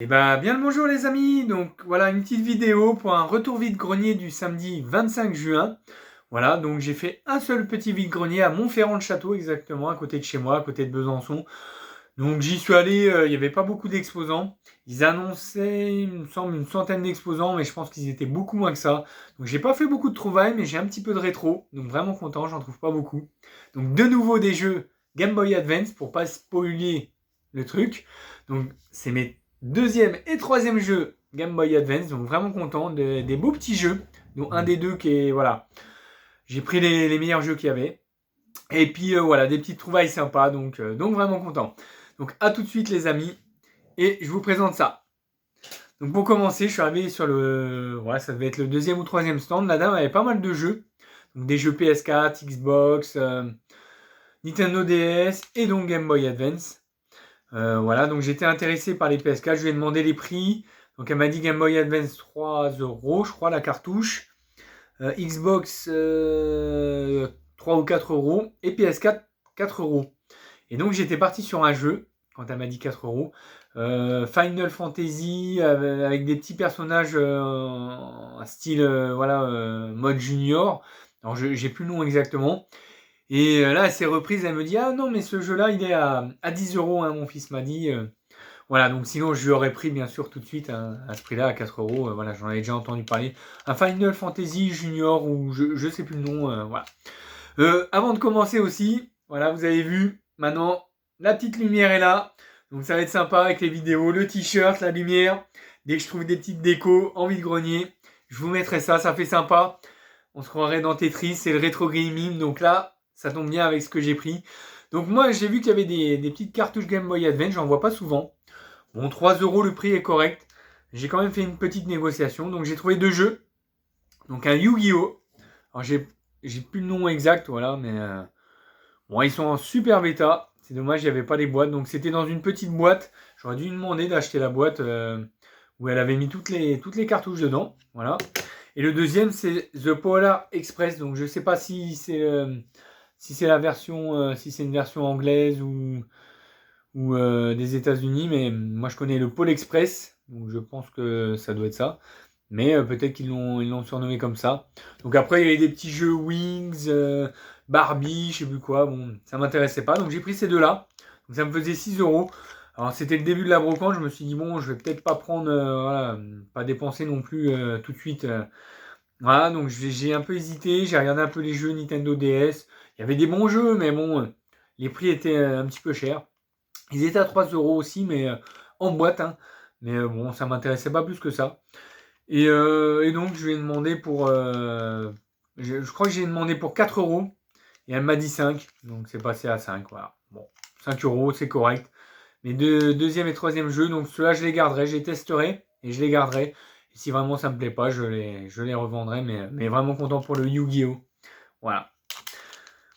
Et bah bien le bonjour les amis, donc voilà une petite vidéo pour un retour vide-grenier du samedi 25 juin. Voilà, donc j'ai fait un seul petit vide-grenier à Montferrand-le-Château exactement, à côté de chez moi, à côté de Besançon. Donc j'y suis allé, il n'y avait pas beaucoup d'exposants. Ils annonçaient, il me semble, une centaine d'exposants, mais je pense qu'ils étaient beaucoup moins que ça. Donc j'ai pas fait beaucoup de trouvailles, mais j'ai un petit peu de rétro, donc vraiment content, j'en trouve pas beaucoup. Donc de nouveau des jeux Game Boy Advance pour pas spoiler le truc. Donc c'est mes deuxième et troisième jeux Game Boy Advance, donc vraiment content des beaux petits jeux, dont un des deux qui est voilà, j'ai pris les meilleurs jeux qu'il y avait. Et puis voilà, des petites trouvailles sympas, donc vraiment content. Donc à tout de suite les amis, et je vous présente ça. Donc pour commencer, je suis arrivé sur le, voilà, ça devait être le deuxième ou troisième stand. La dame avait pas mal de jeux, donc des jeux PS4, Xbox, Nintendo DS et donc Game Boy Advance. Voilà, donc j'étais intéressé par les PS4, je lui ai demandé les prix. Donc elle m'a dit Game Boy Advance 3 euros, je crois, la cartouche. Xbox 3 ou 4 euros et PS4 4 euros. Et donc j'étais parti sur un jeu, quand elle m'a dit 4 euros, Final Fantasy avec des petits personnages style voilà, mode junior. Alors j'ai plus le nom exactement. Et là elle s'est reprise, elle me dit ah non mais ce jeu là il est à 10 euros, hein, mon fils m'a dit. Voilà, donc sinon je lui aurais pris bien sûr tout de suite à ce prix-là, à 4 euros. Voilà, j'en avais déjà entendu parler. Un Final Fantasy Junior ou je sais plus le nom. Voilà. Avant de commencer aussi, voilà, vous avez vu, maintenant la petite lumière est là. Donc ça va être sympa avec les vidéos, le t-shirt, la lumière. Dès que je trouve des petites décos en vide-grenier, je vous mettrai ça, ça fait sympa. On se croirait dans Tetris, c'est le rétro gaming. Donc là, ça tombe bien avec ce que j'ai pris. Donc moi, j'ai vu qu'il y avait des petites cartouches Game Boy Advance, j'en vois pas souvent. Bon, 3 euros, le prix est correct. J'ai quand même fait une petite négociation. Donc j'ai trouvé deux jeux. Donc un Yu-Gi-Oh! Alors j'ai plus le nom exact, voilà, mais bon, ils sont en super bêta. C'est dommage, il n'y avait pas les boîtes. Donc c'était dans une petite boîte. J'aurais dû lui demander d'acheter la boîte où elle avait mis toutes les cartouches dedans. Voilà. Et le deuxième, c'est The Polar Express. Donc je sais pas si c'est la version, si c'est une version anglaise ou des États-Unis, mais moi je connais le Pôle Express, donc je pense que ça doit être ça. Mais peut-être qu'ils l'ont surnommé comme ça. Donc après, il y avait des petits jeux Wings, Barbie, je sais plus quoi. Bon, ça m'intéressait pas. Donc j'ai pris ces deux-là. Donc ça me faisait 6 euros. Alors c'était le début de la brocante. Je me suis dit, bon, je vais peut-être pas prendre, voilà, pas dépenser non plus tout de suite. Voilà, donc j'ai un peu hésité. J'ai regardé un peu les jeux Nintendo DS. Il y avait des bons jeux, mais bon, les prix étaient un petit peu chers. Ils étaient à 3 euros aussi, mais en boîte, hein. Mais bon, ça m'intéressait pas plus que ça. Et donc, je lui ai demandé pour. Je crois que j'ai demandé pour 4 euros. Et elle m'a dit 5. Donc, c'est passé à 5. Voilà. Bon, 5 euros, c'est correct. Mais deuxième et troisième jeu, donc ceux-là, je les garderai. Je les testerai et je les garderai. Et si vraiment ça me plaît pas, je les revendrai. Mais vraiment content pour le Yu-Gi-Oh! Voilà.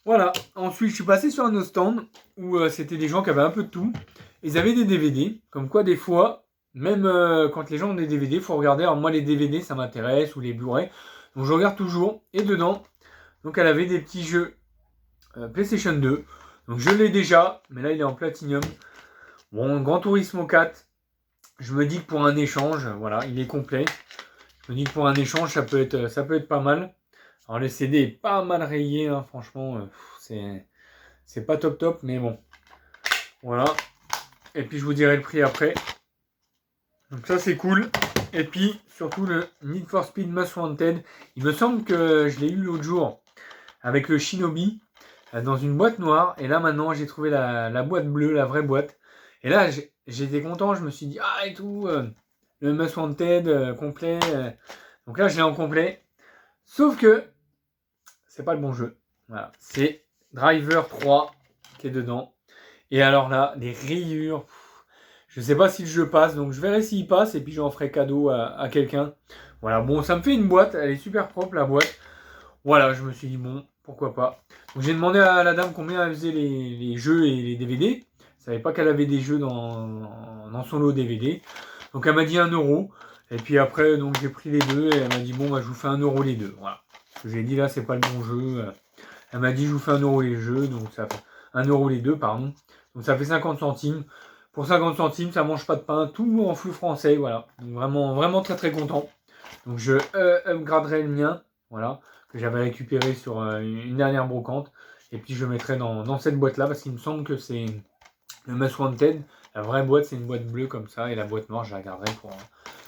Voilà. Ensuite, je suis passé sur un autre stand où c'était des gens qui avaient un peu de tout. Ils avaient des DVD. Comme quoi, des fois, même quand les gens ont des DVD, il faut regarder. Alors, moi, les DVD, ça m'intéresse, ou les Blu-ray. Donc, je regarde toujours. Et dedans, donc, elle avait des petits jeux PlayStation 2. Donc, je l'ai déjà. Mais là, il est en Platinum. Bon, Gran Turismo 4. Je me dis que pour un échange, voilà, il est complet. Je me dis que pour un échange, ça peut être pas mal. Alors le CD est pas mal rayé, hein, franchement, c'est pas top top, mais bon. Voilà. Et puis je vous dirai le prix après. Donc ça c'est cool. Et puis surtout le Need for Speed Most Wanted. Il me semble que je l'ai eu l'autre jour avec le Shinobi dans une boîte noire. Et là maintenant j'ai trouvé la boîte bleue, la vraie boîte. Et là j'étais content, je me suis dit ah et tout, le Most Wanted complet. Donc là je l'ai en complet. Sauf que c'est pas le bon jeu. Voilà. C'est Driver 3 qui est dedans. Et alors là, les rayures. Je sais pas si le jeu passe, donc je verrai s'il passe et puis j'en ferai cadeau à quelqu'un. Voilà, bon, ça me fait une boîte, elle est super propre la boîte. Voilà, je me suis dit, bon, pourquoi pas. Donc j'ai demandé à la dame combien elle faisait les jeux et les DVD. Je savais pas qu'elle avait des jeux dans son lot DVD. Donc elle m'a dit 1 euro. Et puis après, donc j'ai pris les deux et elle m'a dit, bon, bah, je vous fais 1 euro les deux. Voilà. Ce que j'ai dit là, c'est pas le bon jeu. Elle m'a dit, je vous fais 1 euro les jeux, donc ça fait 1 euro les deux, pardon. Donc ça fait 50 centimes. Pour 50 centimes, ça mange pas de pain, tout en flou français, voilà. Donc vraiment, vraiment très très content. Donc je upgraderai le mien, voilà, que j'avais récupéré sur une dernière brocante. Et puis je le mettrai dans cette boîte-là, parce qu'il me semble que c'est le Most Wanted. La vraie boîte, c'est une boîte bleue comme ça, et la boîte noire, je la garderai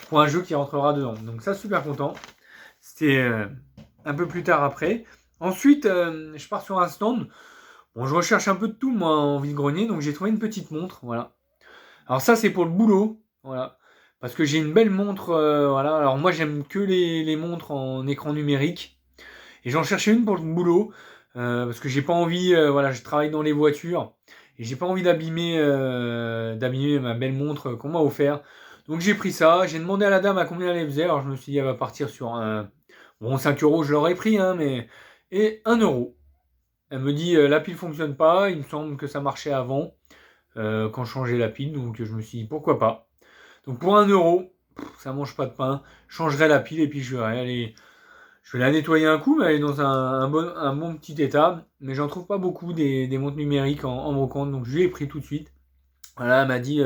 pour un jeu qui rentrera dedans. Donc ça, super content. C'était un peu plus tard après. Ensuite, je pars sur un stand. Bon, je recherche un peu de tout, moi, en vide-grenier, donc j'ai trouvé une petite montre, voilà. Alors ça, c'est pour le boulot, voilà. Parce que j'ai une belle montre, voilà. Alors moi, j'aime que les montres en écran numérique. Et j'en cherchais une pour le boulot, parce que j'ai pas envie, voilà, je travaille dans les voitures, et j'ai pas envie d'abîmer ma belle montre qu'on m'a offert. Donc j'ai pris ça, j'ai demandé à la dame à combien elle faisait, alors je me suis dit elle va partir sur bon, 5 euros je l'aurais pris, hein, mais... Et 1 euro. Elle me dit la pile fonctionne pas, il me semble que ça marchait avant, quand je changeais la pile, donc je me suis dit pourquoi pas. Donc pour 1 euro, ça mange pas de pain, je changerai la pile et puis je verrai, je vais la nettoyer un coup, mais elle est dans un bon petit état. Mais j'en trouve pas beaucoup des montres numériques en brocante, donc je lui ai pris tout de suite. Voilà, elle m'a dit,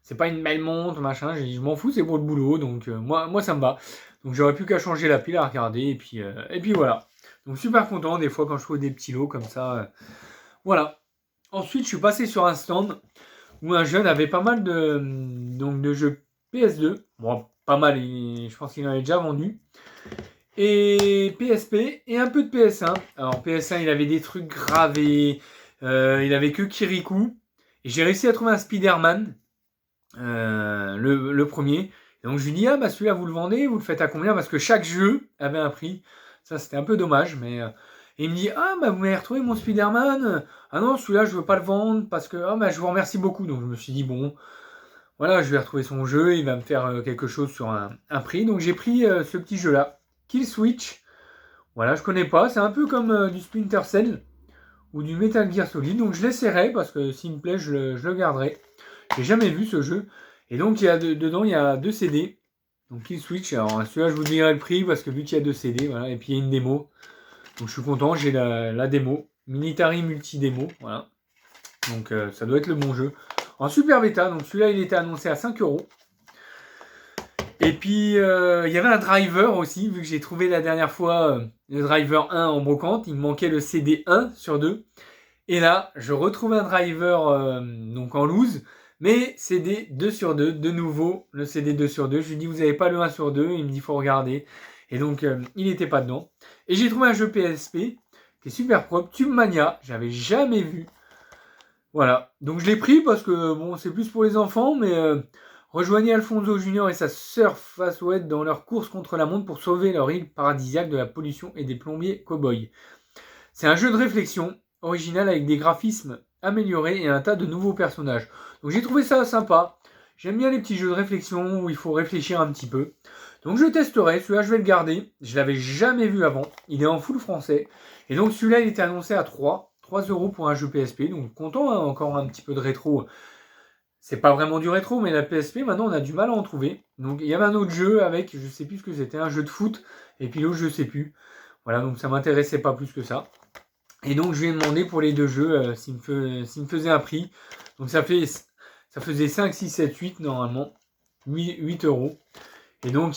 c'est pas une belle montre, machin. J'ai dit, je m'en fous, c'est pour le boulot, donc moi ça me va. Donc j'aurais plus qu'à changer la pile, à regarder, et puis voilà. Donc super content des fois quand je trouve des petits lots comme ça. Voilà. Ensuite, je suis passé sur un stand où un jeune avait pas mal de jeux PS2. Bon, pas mal, je pense qu'il en avait déjà vendu. Et PSP et un peu de PS1. Alors PS1, il avait des trucs gravés, il avait que Kirikou. Et j'ai réussi à trouver un Spider-Man, le premier. Et donc je lui dis, ah bah celui-là vous le vendez, vous le faites à combien? Parce que chaque jeu avait un prix. Ça c'était un peu dommage, mais... Et il me dit, ah bah vous m'avez retrouvé mon Spider-Man. Ah non, celui-là je veux pas le vendre parce que ah bah je vous remercie beaucoup. Donc je me suis dit, bon, voilà, je vais retrouver son jeu, il va me faire quelque chose sur un prix. Donc j'ai pris ce petit jeu-là. Kill Switch. Voilà, je connais pas. C'est un peu comme du Splinter Cell ou du Metal Gear Solid. Donc je l'essaierai parce que s'il me plaît, je le garderai. J'ai jamais vu ce jeu. Et donc dedans, il y a 2 CD. Donc Kill Switch. Alors celui-là, je vous dirai le prix parce que vu qu'il y a 2 CD, voilà. Et puis il y a une démo. Donc je suis content, j'ai la démo. Military Multi-Démo. Voilà. Donc ça doit être le bon jeu. En super bêta. Donc celui-là, il était annoncé à 5 euros. Et puis, il y avait un driver aussi, vu que j'ai trouvé la dernière fois le driver 1 en brocante. Il me manquait le CD 1 sur 2. Et là, je retrouve un driver donc en loose, mais CD 2 sur 2. De nouveau, le CD 2 sur 2. Je lui dis, vous n'avez pas le 1 sur 2. Il me dit, il faut regarder. Et donc, il n'était pas dedans. Et j'ai trouvé un jeu PSP qui est super propre, Tube Mania. J'avais jamais vu. Voilà. Donc, je l'ai pris parce que, bon, c'est plus pour les enfants, mais... Rejoignez Alfonso Junior et sa sœur Fastwed dans leur course contre la montre pour sauver leur île paradisiaque de la pollution et des plombiers cow-boys. C'est un jeu de réflexion original avec des graphismes améliorés et un tas de nouveaux personnages. Donc j'ai trouvé ça sympa. J'aime bien les petits jeux de réflexion où il faut réfléchir un petit peu. Donc je testerai. Celui-là, je vais le garder. Je l'avais jamais vu avant. Il est en full français. Et donc celui-là, il était annoncé à 3 euros pour un jeu PSP. Donc content, hein, encore un petit peu de rétro. C'est pas vraiment du rétro, mais la PSP, maintenant, on a du mal à en trouver. Donc, il y avait un autre jeu avec, je sais plus ce que c'était, un jeu de foot, et puis l'autre, je sais plus. Voilà, donc ça m'intéressait pas plus que ça. Et donc, je lui ai demandé pour les deux jeux s'il me faisait un prix. Donc, ça faisait 5, 6, 7, 8 normalement. 8 euros. Et donc,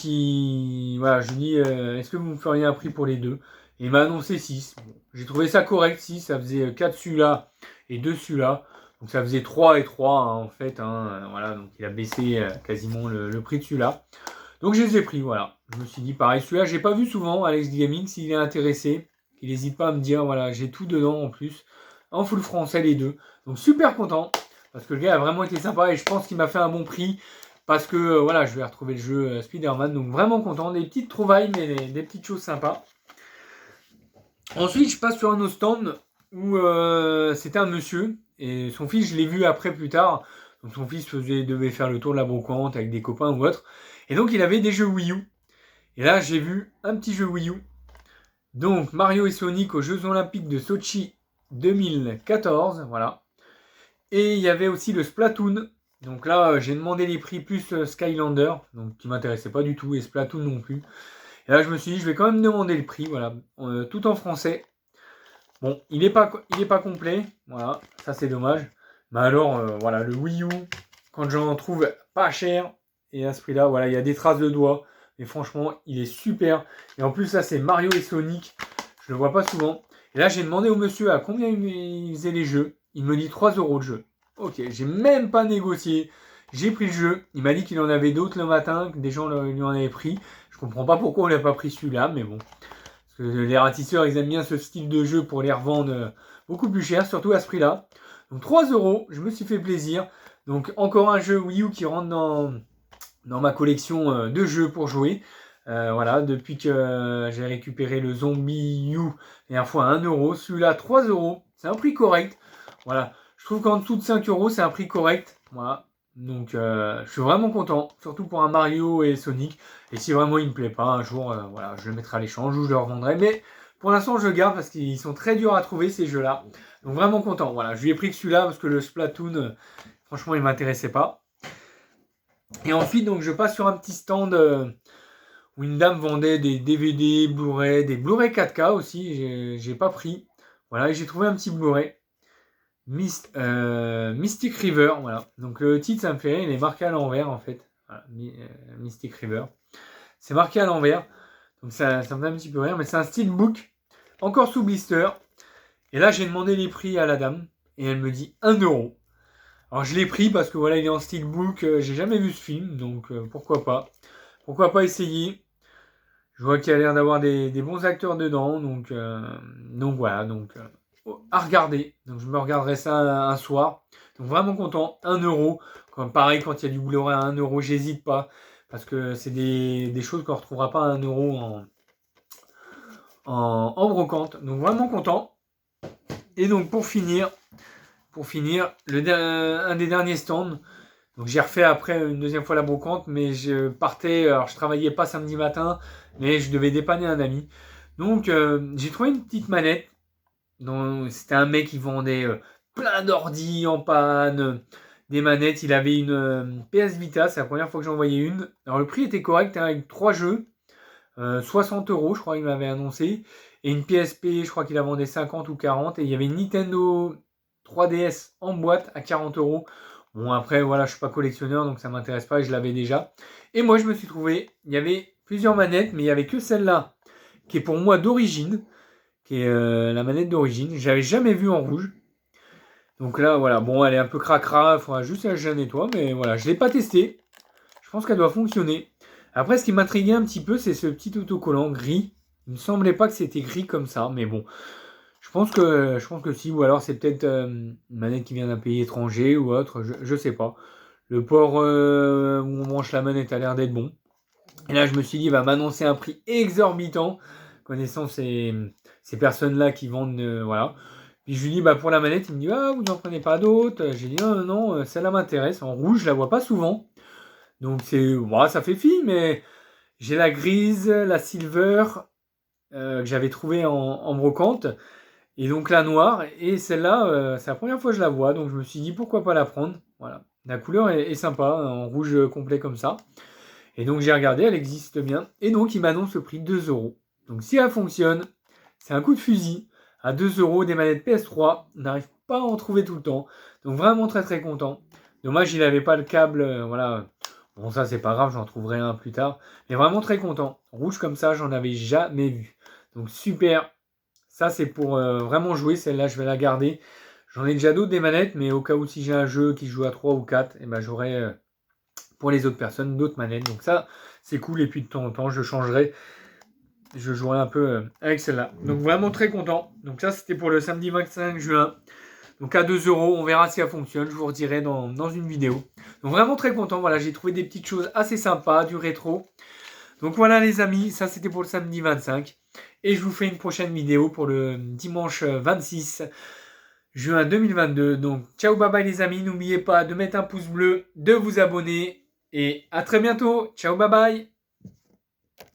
voilà, je lui dis, est-ce que vous me feriez un prix pour les deux? Et il m'a annoncé 6. Bon, j'ai trouvé ça correct, 6. Ça faisait 4 celui-là et 2 celui-là. Donc ça faisait 3 et 3 hein, en fait. Hein, voilà, donc il a baissé quasiment le prix de celui-là. Donc je les ai pris, voilà. Je me suis dit pareil, celui-là, j'ai pas vu souvent, Alex Gaming, s'il est intéressé, il n'hésite pas à me dire, voilà, j'ai tout dedans en plus. En full français les deux. Donc super content. Parce que le gars a vraiment été sympa et je pense qu'il m'a fait un bon prix. Parce que voilà, je vais retrouver le jeu Spider-Man. Donc vraiment content. Des petites trouvailles, mais des petites choses sympas. Ensuite, je passe sur un autre stand où c'était un monsieur. Et son fils, je l'ai vu après plus tard. Donc son fils devait faire le tour de la brocante avec des copains ou autre. Et donc il avait des jeux Wii U. Et là j'ai vu un petit jeu Wii U. Donc Mario et Sonic aux Jeux Olympiques de Sochi 2014. Voilà. Et il y avait aussi le Splatoon. Donc là j'ai demandé les prix plus Skylander. Donc qui m'intéressait pas du tout. Et Splatoon non plus. Et là je me suis dit je vais quand même demander le prix. Voilà. Tout en français. Bon, il est pas complet, voilà, ça c'est dommage. Mais alors, voilà, le Wii U, quand j'en trouve pas cher. Et à ce prix-là, voilà, il y a des traces de doigts. Mais franchement, il est super. Et en plus, là, c'est Mario et Sonic. Je le vois pas souvent. Et là, j'ai demandé au monsieur à combien il faisait les jeux. Il me dit 3 € de jeu. Ok, j'ai même pas négocié. J'ai pris le jeu. Il m'a dit qu'il en avait d'autres le matin, que des gens lui en avaient pris. Je comprends pas pourquoi on n'a pas pris celui-là, mais bon. Parce que les ratisseurs, ils aiment bien ce style de jeu pour les revendre beaucoup plus cher, surtout à ce prix-là. Donc 3 €, je me suis fait plaisir. Donc encore un jeu Wii U qui rentre dans ma collection de jeux pour jouer. Voilà, depuis que j'ai récupéré le Zombie U, la dernière fois à 1 €, celui-là 3 €, c'est un prix correct. Voilà, je trouve qu'en dessous de 5 € c'est un prix correct. Voilà, donc je suis vraiment content, surtout pour un Mario et Sonic. Et si vraiment il me plaît pas, un jour, voilà, je le mettrai à l'échange ou je le revendrai. Mais pour l'instant, je le garde parce qu'ils sont très durs à trouver ces jeux-là. Donc vraiment content. Voilà, je lui ai pris que celui-là parce que le Splatoon, franchement, il m'intéressait pas. Et ensuite, donc, je passe sur un petit stand où une dame vendait des DVD, Blu-ray, des Blu-ray 4K aussi. J'ai pas pris. Voilà, et j'ai trouvé un petit Blu-ray. Mystic River, voilà. Donc le titre, ça me fait rire, il est marqué à l'envers en fait. Voilà, Mystic River. C'est marqué à l'envers. Donc ça me fait un petit peu rire, mais c'est un steelbook, encore sous blister. Et là, j'ai demandé les prix à la dame, et elle me dit 1 €. Alors je l'ai pris parce que voilà, il est en steelbook, j'ai jamais vu ce film, donc pourquoi pas. Pourquoi pas essayer. Je vois qu'il y a l'air d'avoir des bons acteurs dedans, donc voilà, à regarder. Donc je me regarderai ça un soir. Donc vraiment content, 1 €. Pareil, quand il y a du Blu-ray à 1 €, j'hésite pas. Parce que c'est des choses qu'on ne retrouvera pas à 1 € en brocante. Donc vraiment content. Et donc pour finir, un des derniers stands. Donc j'ai refait après une deuxième fois la brocante, mais je partais, alors je travaillais pas samedi matin, mais je devais dépanner un ami. Donc j'ai trouvé une petite manette. C'était un mec qui vendait plein d'ordi en panne, des manettes. Il avait une PS Vita, c'est la première fois que j'en voyais une. Alors le prix était correct, hein, avec 3 jeux, 60 € je crois qu'il m'avait annoncé. Et une PSP, je crois qu'il la vendait 50 ou 40. Et il y avait une Nintendo 3DS en boîte à 40 €. Bon, après, voilà, je suis pas collectionneur, donc ça m'intéresse pas, et je l'avais déjà. Et moi, je me suis trouvé, il y avait plusieurs manettes, mais il y avait que celle-là, qui est pour moi d'origine, qui est la manette d'origine. Je l'avais jamais vue en rouge. Donc là, voilà, bon, elle est un peu cracra, il faudra juste que je la nettoie, mais voilà, je l'ai pas testé. Je pense qu'elle doit fonctionner. Après, ce qui m'intriguait un petit peu, c'est ce petit autocollant gris. Il me semblait pas que c'était gris comme ça, mais bon. Je pense que si, ou alors c'est peut-être une manette qui vient d'un pays étranger ou autre, je sais pas. Le port où on branche la manette a l'air d'être bon. Et là, je me suis dit, il va m'annoncer un prix exorbitant, connaissant ces personnes-là qui vendent, voilà. Puis je lui dis, bah pour la manette, il me dit, ah, vous n'en prenez pas d'autres. J'ai dit, non, celle-là m'intéresse. En rouge, je la vois pas souvent. Donc ça fait fi, mais j'ai la grise, la silver, que j'avais trouvée en brocante. Et donc la noire, et celle-là, c'est la première fois que je la vois, donc je me suis dit pourquoi pas la prendre. Voilà, la couleur est sympa, en rouge complet comme ça. Et donc j'ai regardé, elle existe bien. Et donc il m'annonce le prix 2 €. Donc si elle fonctionne, c'est un coup de fusil. À 2 € des manettes PS3, on n'arrive pas à en trouver tout le temps. Donc vraiment très très content. Dommage, il n'avait pas le câble, voilà. Bon, ça c'est pas grave, j'en trouverai un plus tard. Mais vraiment très content. Rouge comme ça, j'en avais jamais vu. Donc super. Ça, c'est pour vraiment jouer. Celle-là, je vais la garder. J'en ai déjà d'autres des manettes, mais au cas où si j'ai un jeu qui joue à 3 ou 4, et ben, j'aurai pour les autres personnes d'autres manettes. Donc ça, c'est cool. Et puis de temps en temps, je changerai. Je jouerai un peu avec celle-là. Donc vraiment très content. Donc ça, c'était pour le samedi 25 juin. Donc à 2 €, on verra si ça fonctionne. Je vous redirai dans une vidéo. Donc vraiment très content. Voilà, j'ai trouvé des petites choses assez sympas, du rétro. Donc voilà les amis, ça c'était pour le samedi 25. Et je vous fais une prochaine vidéo pour le dimanche 26 juin 2022. Donc ciao bye bye les amis, n'oubliez pas de mettre un pouce bleu, de vous abonner et à très bientôt. Ciao bye bye.